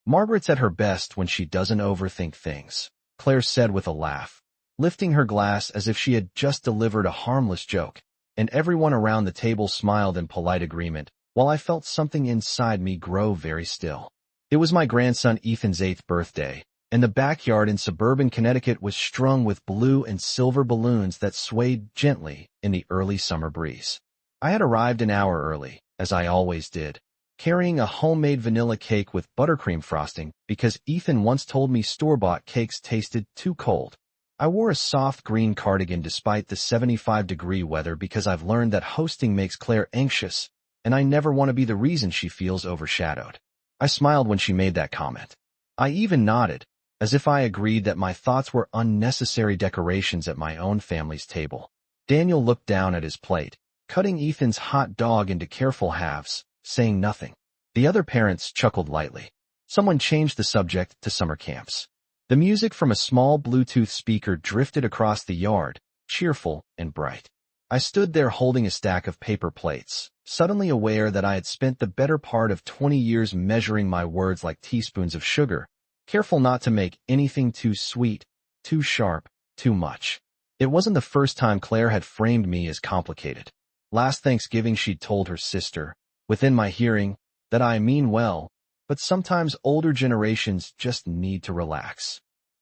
Margaret's at her best when she doesn't overthink things, Claire said with a laugh, lifting her glass as if she had just delivered a harmless joke, and everyone around the table smiled in polite agreement, while I felt something inside me grow very still. It was my grandson Ethan's 8th birthday, and the backyard in suburban Connecticut was strung with blue and silver balloons that swayed gently in the early summer breeze. I had arrived an hour early, as I always did, carrying a homemade vanilla cake with buttercream frosting because Ethan once told me store-bought cakes tasted too cold. I wore a soft green cardigan despite the 75-degree weather because I've learned that hosting makes Claire anxious, and I never want to be the reason she feels overshadowed. I smiled when she made that comment. I even nodded, as if I agreed that my thoughts were unnecessary decorations at my own family's table. Daniel looked down at his plate, cutting Ethan's hot dog into careful halves, saying nothing. The other parents chuckled lightly. Someone changed the subject to summer camps. The music from a small Bluetooth speaker drifted across the yard, cheerful and bright. I stood there holding a stack of paper plates, suddenly aware that I had spent the better part of 20 years measuring my words like teaspoons of sugar, careful not to make anything too sweet, too sharp, too much. It wasn't the first time Claire had framed me as complicated. Last Thanksgiving she'd told her sister, within my hearing, that I mean well, but sometimes older generations just need to relax.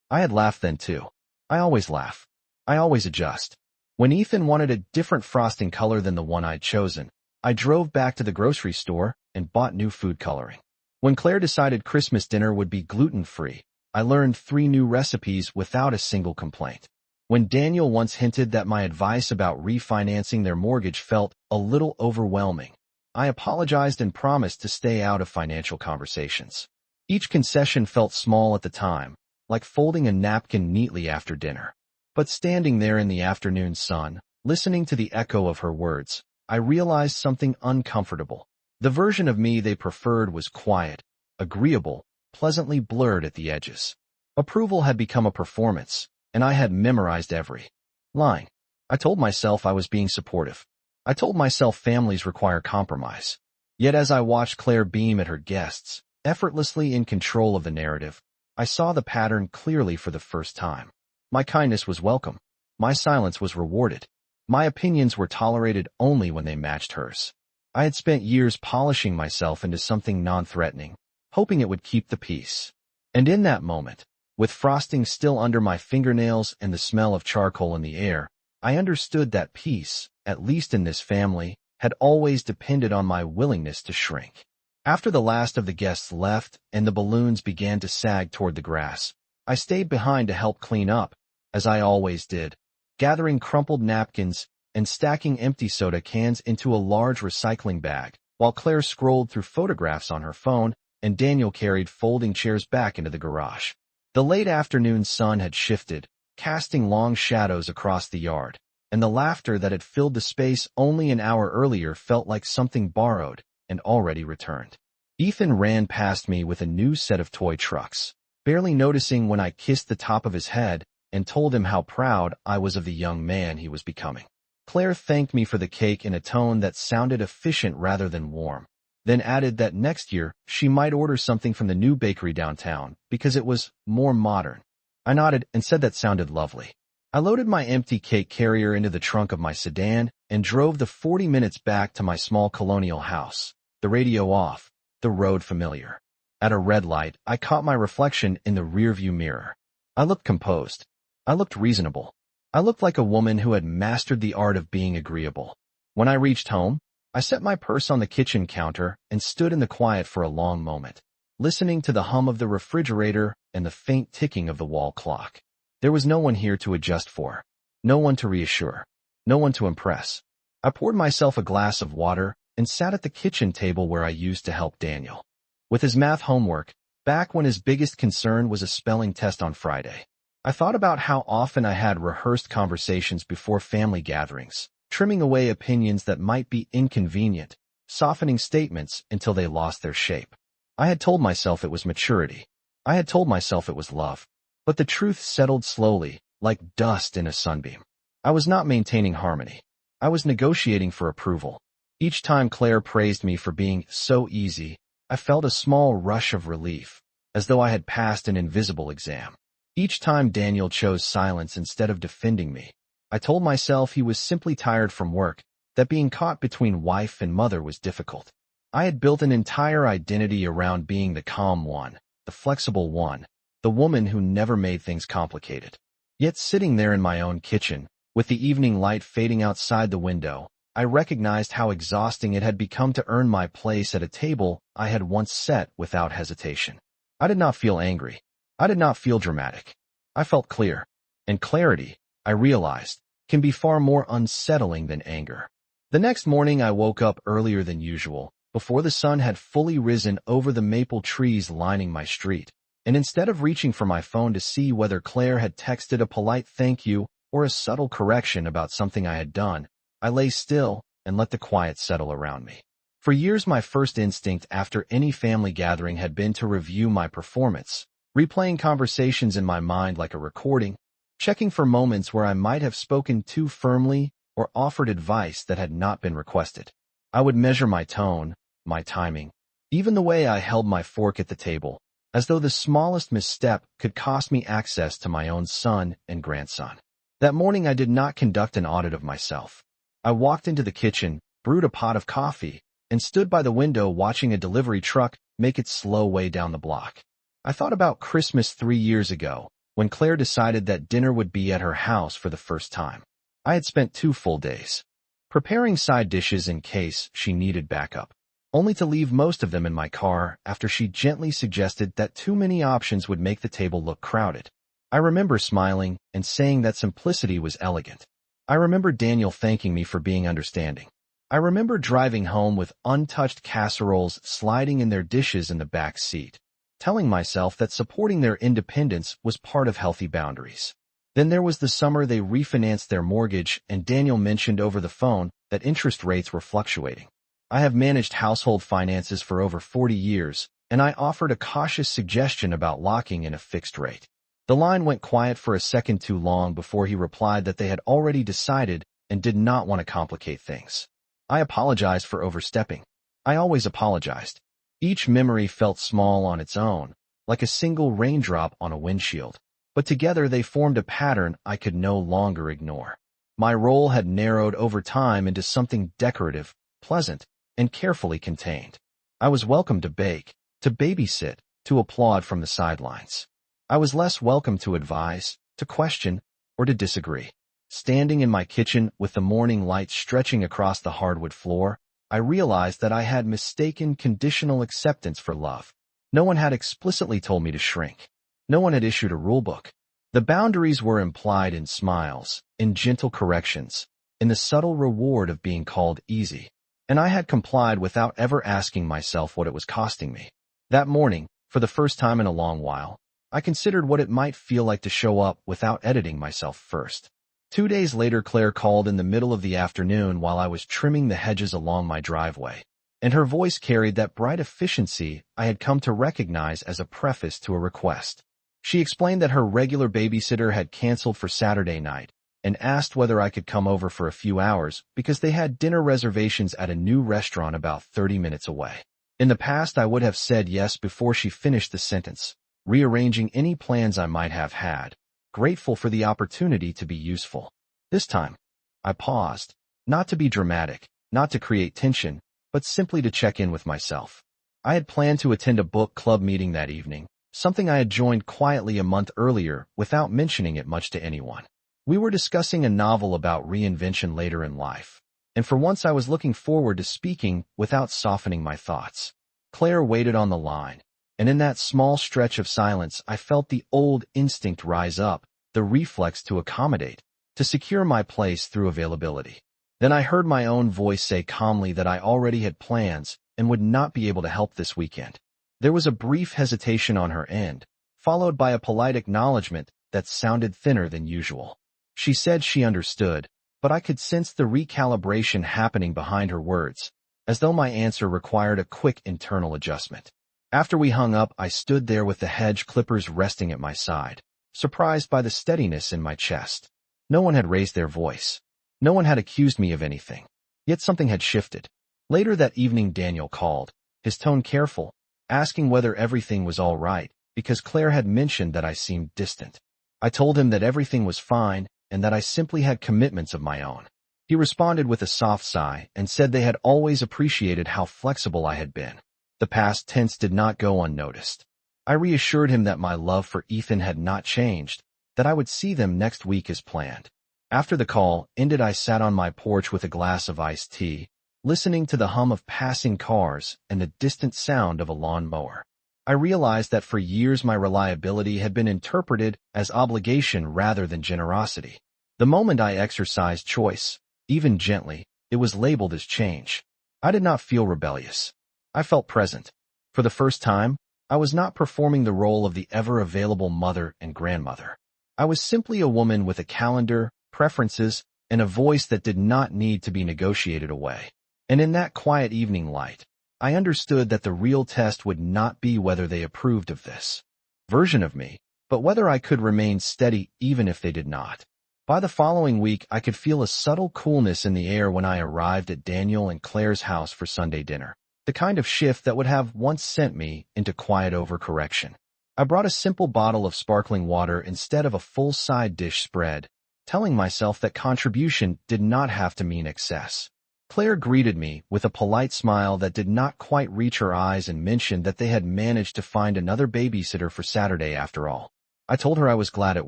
I had laughed then too. I always laugh. I always adjust. When Ethan wanted a different frosting color than the one I'd chosen, I drove back to the grocery store and bought new food coloring. When Claire decided Christmas dinner would be gluten-free, I learned 3 new recipes without a single complaint. When Daniel once hinted that my advice about refinancing their mortgage felt a little overwhelming, I apologized and promised to stay out of financial conversations. Each concession felt small at the time, like folding a napkin neatly after dinner. But standing there in the afternoon sun, listening to the echo of her words, I realized something uncomfortable. The version of me they preferred was quiet, agreeable, pleasantly blurred at the edges. Approval had become a performance, and I had memorized every line. I told myself I was being supportive. I told myself families require compromise. Yet as I watched Claire beam at her guests, effortlessly in control of the narrative, I saw the pattern clearly for the first time. My kindness was welcome. My silence was rewarded. My opinions were tolerated only when they matched hers. I had spent years polishing myself into something non-threatening, hoping it would keep the peace. And in that moment, with frosting still under my fingernails and the smell of charcoal in the air, I understood that peace, at least in this family, had always depended on my willingness to shrink. After the last of the guests left and the balloons began to sag toward the grass, I stayed behind to help clean up, as I always did, gathering crumpled napkins and stacking empty soda cans into a large recycling bag, while Claire scrolled through photographs on her phone and Daniel carried folding chairs back into the garage. The late afternoon sun had shifted, casting long shadows across the yard, and the laughter that had filled the space only an hour earlier felt like something borrowed and already returned. Ethan ran past me with a new set of toy trucks, barely noticing when I kissed the top of his head and told him how proud I was of the young man he was becoming. Claire thanked me for the cake in a tone that sounded efficient rather than warm, then added that next year she might order something from the new bakery downtown because it was more modern. I nodded and said that sounded lovely. I loaded my empty cake carrier into the trunk of my sedan and drove the 40 minutes back to my small colonial house, the radio off, the road familiar. At a red light, I caught my reflection in the rearview mirror. I looked composed. I looked reasonable. I looked like a woman who had mastered the art of being agreeable. When I reached home, I set my purse on the kitchen counter and stood in the quiet for a long moment, listening to the hum of the refrigerator and the faint ticking of the wall clock. There was no one here to adjust for, no one to reassure, no one to impress. I poured myself a glass of water and sat at the kitchen table where I used to help Daniel with his math homework, back when his biggest concern was a spelling test on Friday. I thought about how often I had rehearsed conversations before family gatherings, trimming away opinions that might be inconvenient, softening statements until they lost their shape. I had told myself it was maturity. I had told myself it was love. But the truth settled slowly, like dust in a sunbeam. I was not maintaining harmony. I was negotiating for approval. Each time Claire praised me for being so easy, I felt a small rush of relief, as though I had passed an invisible exam. Each time Daniel chose silence instead of defending me, I told myself he was simply tired from work, that being caught between wife and mother was difficult. I had built an entire identity around being the calm one, the flexible one, the woman who never made things complicated. Yet sitting there in my own kitchen, with the evening light fading outside the window, I recognized how exhausting it had become to earn my place at a table I had once set without hesitation. I did not feel angry. I did not feel dramatic. I felt clear. And clarity, I realized, can be far more unsettling than anger. The next morning I woke up earlier than usual, before the sun had fully risen over the maple trees lining my street, and instead of reaching for my phone to see whether Claire had texted a polite thank you or a subtle correction about something I had done, I lay still and let the quiet settle around me. For years my first instinct after any family gathering had been to review my performance, replaying conversations in my mind like a recording, checking for moments where I might have spoken too firmly or offered advice that had not been requested. I would measure my tone, my timing, even the way I held my fork at the table, as though the smallest misstep could cost me access to my own son and grandson. That morning I did not conduct an audit of myself. I walked into the kitchen, brewed a pot of coffee, and stood by the window watching a delivery truck make its slow way down the block. I thought about Christmas 3 years ago, when Claire decided that dinner would be at her house for the first time. I had spent 2 full days preparing side dishes in case she needed backup, only to leave most of them in my car after she gently suggested that too many options would make the table look crowded. I remember smiling and saying that simplicity was elegant. I remember Daniel thanking me for being understanding. I remember driving home with untouched casseroles sliding in their dishes in the back seat, telling myself that supporting their independence was part of healthy boundaries. Then there was the summer they refinanced their mortgage and Daniel mentioned over the phone that interest rates were fluctuating. I have managed household finances for over 40 years, and I offered a cautious suggestion about locking in a fixed rate. The line went quiet for a second too long before he replied that they had already decided and did not want to complicate things. I apologized for overstepping. I always apologized. Each memory felt small on its own, like a single raindrop on a windshield. But together they formed a pattern I could no longer ignore. My role had narrowed over time into something decorative, pleasant, and carefully contained. I was welcome to bake, to babysit, to applaud from the sidelines. I was less welcome to advise, to question, or to disagree. Standing in my kitchen with the morning light stretching across the hardwood floor, I realized that I had mistaken conditional acceptance for love. No one had explicitly told me to shrink. No one had issued a rulebook. The boundaries were implied in smiles, in gentle corrections, in the subtle reward of being called easy. And I had complied without ever asking myself what it was costing me. That morning, for the first time in a long while, I considered what it might feel like to show up without editing myself first. 2 days later, Claire called in the middle of the afternoon while I was trimming the hedges along my driveway, and her voice carried that bright efficiency I had come to recognize as a preface to a request. She explained that her regular babysitter had canceled for Saturday night and asked whether I could come over for a few hours because they had dinner reservations at a new restaurant about 30 minutes away. In the past, I would have said yes before she finished the sentence, rearranging any plans I might have had, grateful for the opportunity to be useful. This time, I paused, not to be dramatic, not to create tension, but simply to check in with myself. I had planned to attend a book club meeting that evening, something I had joined quietly a month earlier without mentioning it much to anyone. We were discussing a novel about reinvention later in life, and for once I was looking forward to speaking without softening my thoughts. Claire waited on the line, and in that small stretch of silence I felt the old instinct rise up, the reflex to accommodate, to secure my place through availability. Then I heard my own voice say calmly that I already had plans and would not be able to help this weekend. There was a brief hesitation on her end, followed by a polite acknowledgement that sounded thinner than usual. She said she understood, but I could sense the recalibration happening behind her words, as though my answer required a quick internal adjustment. After we hung up, I stood there with the hedge clippers resting at my side, surprised by the steadiness in my chest. No one had raised their voice. No one had accused me of anything. Yet something had shifted. Later that evening, Daniel called, his tone careful, asking whether everything was all right, because Claire had mentioned that I seemed distant. I told him that everything was fine and that I simply had commitments of my own. He responded with a soft sigh and said they had always appreciated how flexible I had been. The past tense did not go unnoticed. I reassured him that my love for Ethan had not changed, that I would see them next week as planned. After the call ended, I sat on my porch with a glass of iced tea, listening to the hum of passing cars and the distant sound of a lawn mower. I realized that for years my reliability had been interpreted as obligation rather than generosity. The moment I exercised choice, even gently, it was labeled as change. I did not feel rebellious. I felt present. For the first time, I was not performing the role of the ever-available mother and grandmother. I was simply a woman with a calendar, preferences, and a voice that did not need to be negotiated away. And in that quiet evening light, I understood that the real test would not be whether they approved of this version of me, but whether I could remain steady even if they did not. By the following week, I could feel a subtle coolness in the air when I arrived at Daniel and Claire's house for Sunday dinner, the kind of shift that would have once sent me into quiet overcorrection. I brought a simple bottle of sparkling water instead of a full side dish spread, telling myself that contribution did not have to mean excess. Claire greeted me with a polite smile that did not quite reach her eyes and mentioned that they had managed to find another babysitter for Saturday after all. I told her I was glad it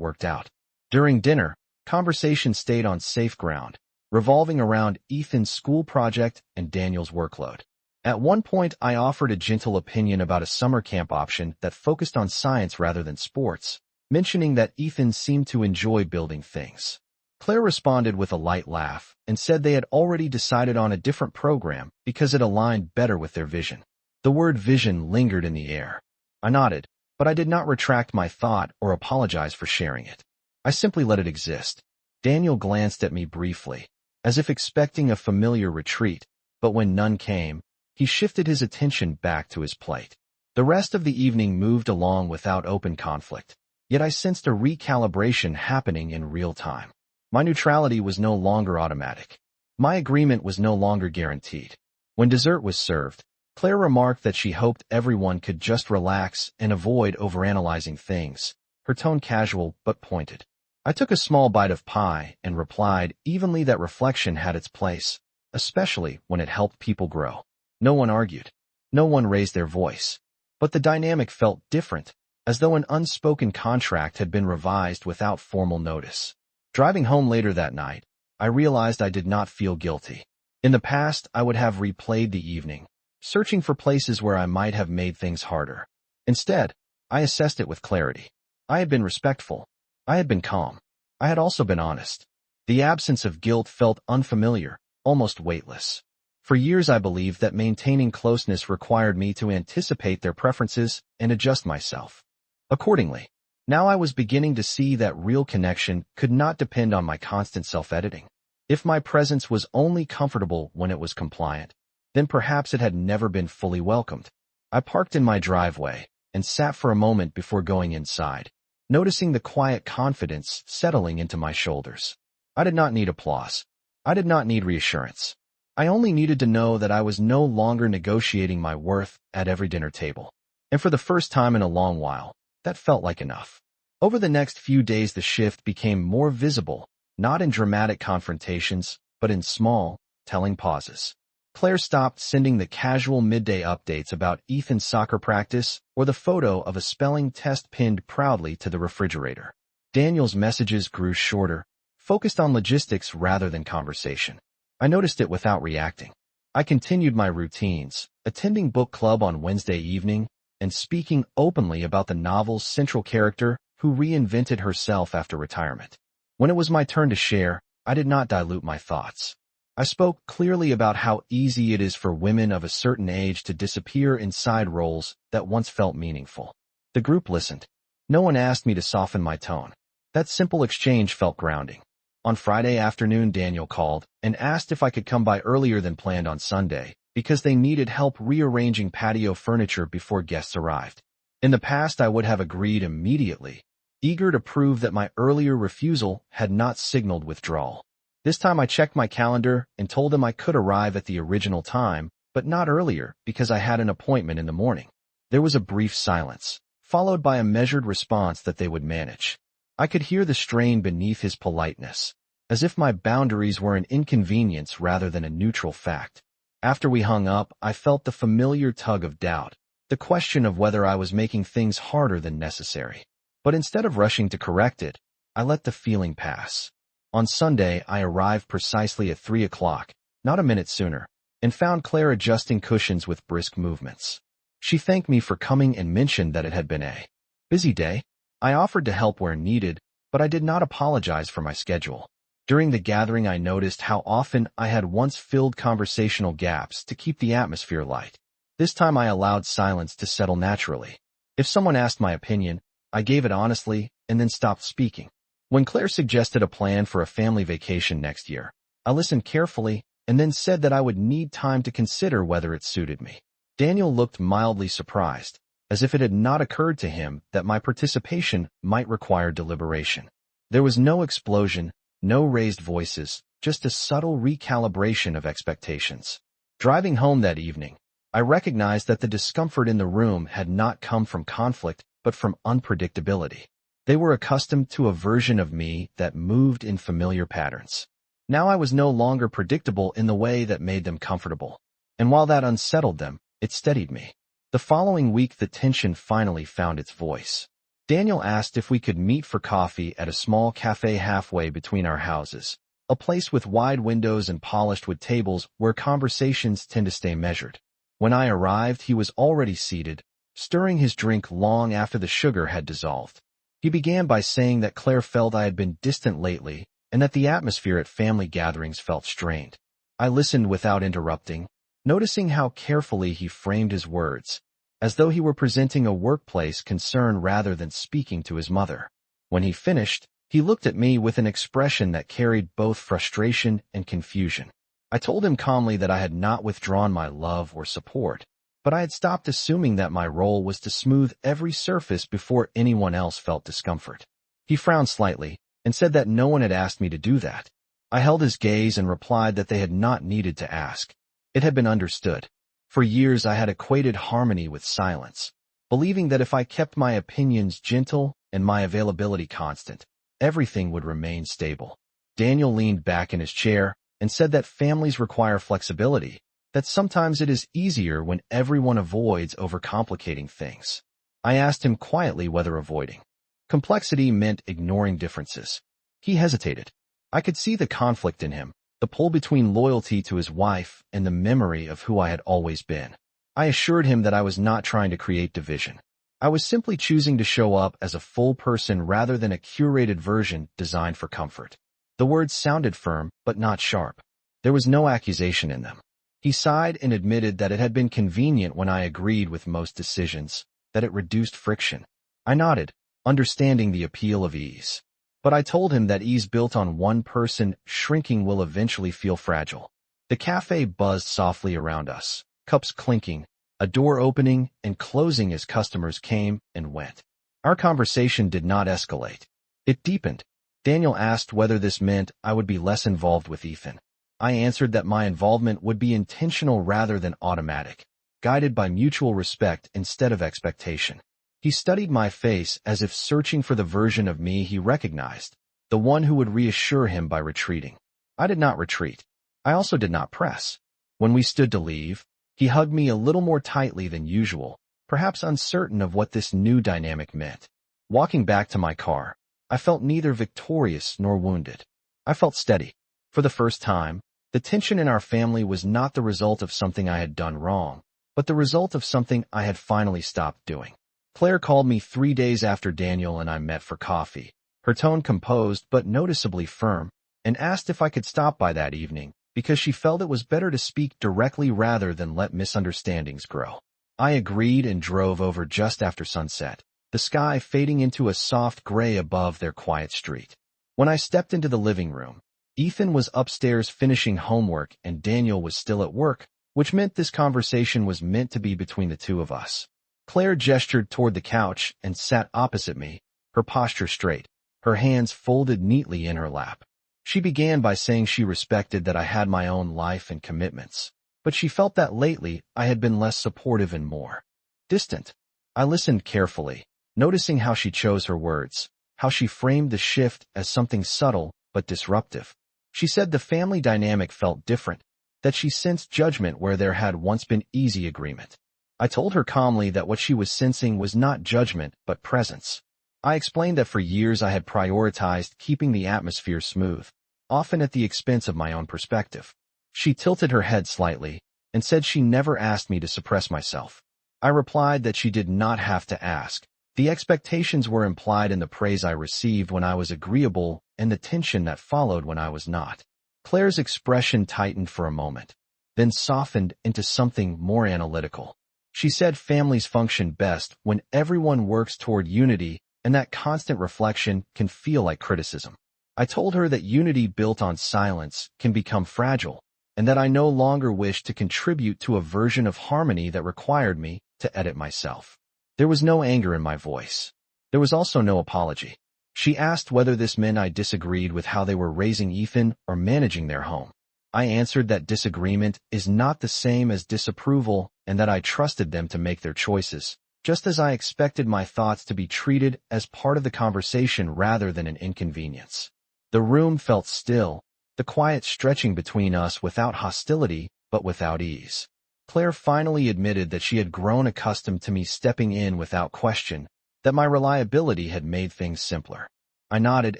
worked out. During dinner, conversation stayed on safe ground, revolving around Ethan's school project and Daniel's workload. At one point, I offered a gentle opinion about a summer camp option that focused on science rather than sports, mentioning that Ethan seemed to enjoy building things. Claire responded with a light laugh and said they had already decided on a different program because it aligned better with their vision. The word vision lingered in the air. I nodded, but I did not retract my thought or apologize for sharing it. I simply let it exist. Daniel glanced at me briefly, as if expecting a familiar retreat, but when none came, he shifted his attention back to his plate. The rest of the evening moved along without open conflict, yet I sensed a recalibration happening in real time. My neutrality was no longer automatic. My agreement was no longer guaranteed. When dessert was served, Claire remarked that she hoped everyone could just relax and avoid overanalyzing things, her tone casual but pointed. I took a small bite of pie and replied evenly that reflection had its place, especially when it helped people grow. No one argued. No one raised their voice. But the dynamic felt different, as though an unspoken contract had been revised without formal notice. Driving home later that night, I realized I did not feel guilty. In the past, I would have replayed the evening, searching for places where I might have made things harder. Instead, I assessed it with clarity. I had been respectful. I had been calm. I had also been honest. The absence of guilt felt unfamiliar, almost weightless. For years I believed that maintaining closeness required me to anticipate their preferences and adjust myself accordingly. Now I was beginning to see that real connection could not depend on my constant self-editing. If my presence was only comfortable when it was compliant, then perhaps it had never been fully welcomed. I parked in my driveway and sat for a moment before going inside, noticing the quiet confidence settling into my shoulders. I did not need applause. I did not need reassurance. I only needed to know that I was no longer negotiating my worth at every dinner table. And for the first time in a long while, that felt like enough. Over the next few days, the shift became more visible, not in dramatic confrontations, but in small, telling pauses. Claire stopped sending the casual midday updates about Ethan's soccer practice or the photo of a spelling test pinned proudly to the refrigerator. Daniel's messages grew shorter, focused on logistics rather than conversation. I noticed it without reacting. I continued my routines, attending book club on Wednesday evening, and speaking openly about the novel's central character who reinvented herself after retirement. When it was my turn to share, I did not dilute my thoughts. I spoke clearly about how easy it is for women of a certain age to disappear inside roles that once felt meaningful. The group listened. No one asked me to soften my tone. That simple exchange felt grounding. On Friday afternoon, Daniel called and asked if I could come by earlier than planned on Sunday, because they needed help rearranging patio furniture before guests arrived. In the past, I would have agreed immediately, eager to prove that my earlier refusal had not signaled withdrawal. This time I checked my calendar and told them I could arrive at the original time, but not earlier because I had an appointment in the morning. There was a brief silence, followed by a measured response that they would manage. I could hear the strain beneath his politeness, as if my boundaries were an inconvenience rather than a neutral fact. After we hung up, I felt the familiar tug of doubt, the question of whether I was making things harder than necessary. But instead of rushing to correct it, I let the feeling pass. On Sunday, I arrived precisely at 3 o'clock, not a minute sooner, and found Claire adjusting cushions with brisk movements. She thanked me for coming and mentioned that it had been a busy day. I offered to help where needed, but I did not apologize for my schedule. During the gathering, I noticed how often I had once filled conversational gaps to keep the atmosphere light. This time I allowed silence to settle naturally. If someone asked my opinion, I gave it honestly and then stopped speaking. When Claire suggested a plan for a family vacation next year, I listened carefully and then said that I would need time to consider whether it suited me. Daniel looked mildly surprised, as if it had not occurred to him that my participation might require deliberation. There was no explosion, no raised voices, just a subtle recalibration of expectations. Driving home that evening, I recognized that the discomfort in the room had not come from conflict, but from unpredictability. They were accustomed to a version of me that moved in familiar patterns. Now I was no longer predictable in the way that made them comfortable. And while that unsettled them, it steadied me. The following week, the tension finally found its voice. Daniel asked if we could meet for coffee at a small cafe halfway between our houses, a place with wide windows and polished wood tables where conversations tend to stay measured. When I arrived, he was already seated, stirring his drink long after the sugar had dissolved. He began by saying that Claire felt I had been distant lately and that the atmosphere at family gatherings felt strained. I listened without interrupting, noticing how carefully he framed his words, as though he were presenting a workplace concern rather than speaking to his mother. When he finished, he looked at me with an expression that carried both frustration and confusion. I told him calmly that I had not withdrawn my love or support, but I had stopped assuming that my role was to smooth every surface before anyone else felt discomfort. He frowned slightly and said that no one had asked me to do that. I held his gaze and replied that they had not needed to ask. It had been understood. For years I had equated harmony with silence, believing that if I kept my opinions gentle and my availability constant, everything would remain stable. Daniel leaned back in his chair and said that families require flexibility, that sometimes it is easier when everyone avoids overcomplicating things. I asked him quietly whether avoiding complexity meant ignoring differences. He hesitated. I could see the conflict in him, the pull between loyalty to his wife and the memory of who I had always been. I assured him that I was not trying to create division. I was simply choosing to show up as a full person rather than a curated version designed for comfort. The words sounded firm, but not sharp. There was no accusation in them. He sighed and admitted that it had been convenient when I agreed with most decisions, that it reduced friction. I nodded, understanding the appeal of ease. But I told him that ease built on one person shrinking will eventually feel fragile. The cafe buzzed softly around us, cups clinking, a door opening and closing as customers came and went. Our conversation did not escalate. It deepened. Daniel asked whether this meant I would be less involved with Ethan. I answered that my involvement would be intentional rather than automatic, guided by mutual respect instead of expectation. He studied my face as if searching for the version of me he recognized, the one who would reassure him by retreating. I did not retreat. I also did not press. When we stood to leave, he hugged me a little more tightly than usual, perhaps uncertain of what this new dynamic meant. Walking back to my car, I felt neither victorious nor wounded. I felt steady. For the first time, the tension in our family was not the result of something I had done wrong, but the result of something I had finally stopped doing. Claire called me 3 days after Daniel and I met for coffee, her tone composed but noticeably firm, and asked if I could stop by that evening because she felt it was better to speak directly rather than let misunderstandings grow. I agreed and drove over just after sunset, the sky fading into a soft gray above their quiet street. When I stepped into the living room, Ethan was upstairs finishing homework and Daniel was still at work, which meant this conversation was meant to be between the two of us. Claire gestured toward the couch and sat opposite me, her posture straight, her hands folded neatly in her lap. She began by saying she respected that I had my own life and commitments, but she felt that lately I had been less supportive and more distant. I listened carefully, noticing how she chose her words, how she framed the shift as something subtle but disruptive. She said the family dynamic felt different, that she sensed judgment where there had once been easy agreement. I told her calmly that what she was sensing was not judgment but presence. I explained that for years I had prioritized keeping the atmosphere smooth, often at the expense of my own perspective. She tilted her head slightly and said she never asked me to suppress myself. I replied that she did not have to ask. The expectations were implied in the praise I received when I was agreeable and the tension that followed when I was not. Claire's expression tightened for a moment, then softened into something more analytical. She said families function best when everyone works toward unity, and that constant reflection can feel like criticism. I told her that unity built on silence can become fragile, and that I no longer wished to contribute to a version of harmony that required me to edit myself. There was no anger in my voice. There was also no apology. She asked whether this meant I disagreed with how they were raising Ethan or managing their home. I answered that disagreement is not the same as disapproval and that I trusted them to make their choices, just as I expected my thoughts to be treated as part of the conversation rather than an inconvenience. The room felt still, the quiet stretching between us without hostility but without ease. Claire finally admitted that she had grown accustomed to me stepping in without question, that my reliability had made things simpler. I nodded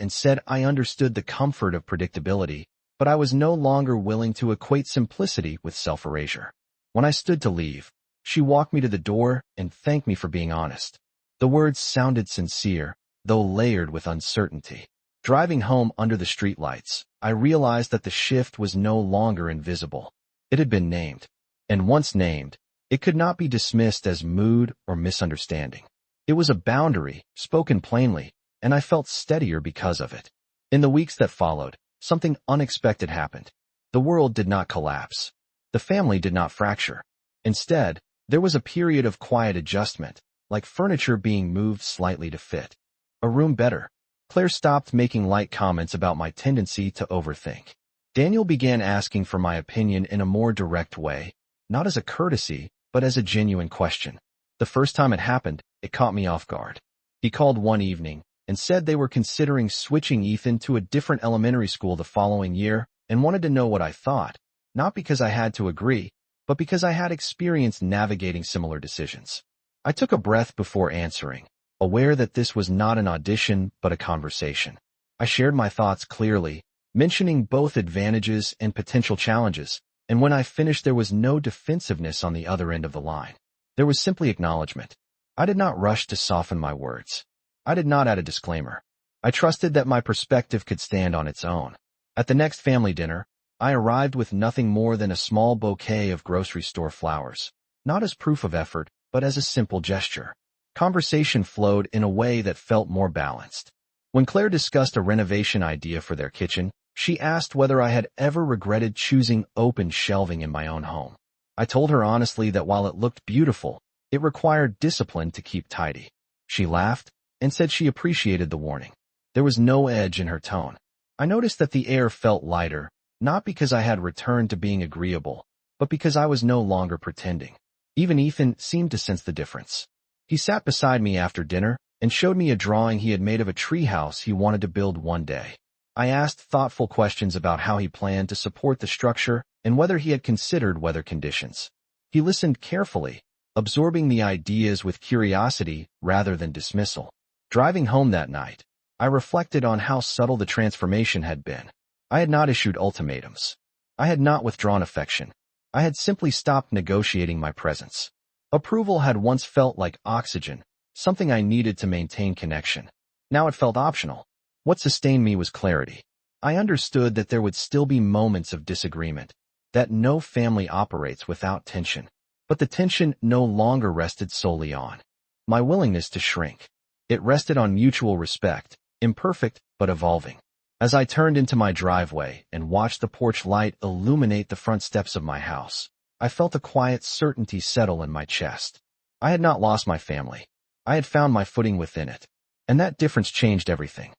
and said I understood the comfort of predictability, but I was no longer willing to equate simplicity with self-erasure. When I stood to leave, she walked me to the door and thanked me for being honest. The words sounded sincere, though layered with uncertainty. Driving home under the streetlights, I realized that the shift was no longer invisible. It had been named. And once named, it could not be dismissed as mood or misunderstanding. It was a boundary, spoken plainly, and I felt steadier because of it. In the weeks that followed, something unexpected happened. The world did not collapse. The family did not fracture. Instead, there was a period of quiet adjustment, like furniture being moved slightly to fit a room better. Claire stopped making light comments about my tendency to overthink. Daniel began asking for my opinion in a more direct way, not as a courtesy, but as a genuine question. The first time it happened, it caught me off guard. He called one evening and said they were considering switching Ethan to a different elementary school the following year and wanted to know what I thought, not because I had to agree, but because I had experience navigating similar decisions. I took a breath before answering, aware that this was not an audition but a conversation. I shared my thoughts clearly, mentioning both advantages and potential challenges, and when I finished there was no defensiveness on the other end of the line. There was simply acknowledgement. I did not rush to soften my words. I did not add a disclaimer. I trusted that my perspective could stand on its own. At the next family dinner, I arrived with nothing more than a small bouquet of grocery store flowers, not as proof of effort, but as a simple gesture. Conversation flowed in a way that felt more balanced. When Claire discussed a renovation idea for their kitchen, she asked whether I had ever regretted choosing open shelving in my own home. I told her honestly that while it looked beautiful, it required discipline to keep tidy. She laughed and said she appreciated the warning. There was no edge in her tone. I noticed that the air felt lighter, not because I had returned to being agreeable, but because I was no longer pretending. Even Ethan seemed to sense the difference. He sat beside me after dinner and showed me a drawing he had made of a treehouse he wanted to build one day. I asked thoughtful questions about how he planned to support the structure and whether he had considered weather conditions. He listened carefully, absorbing the ideas with curiosity rather than dismissal. Driving home that night, I reflected on how subtle the transformation had been. I had not issued ultimatums. I had not withdrawn affection. I had simply stopped negotiating my presence. Approval had once felt like oxygen, something I needed to maintain connection. Now it felt optional. What sustained me was clarity. I understood that there would still be moments of disagreement, that no family operates without tension. But the tension no longer rested solely on my willingness to shrink. It rested on mutual respect, imperfect but evolving. As I turned into my driveway and watched the porch light illuminate the front steps of my house, I felt a quiet certainty settle in my chest. I had not lost my family. I had found my footing within it. And that difference changed everything.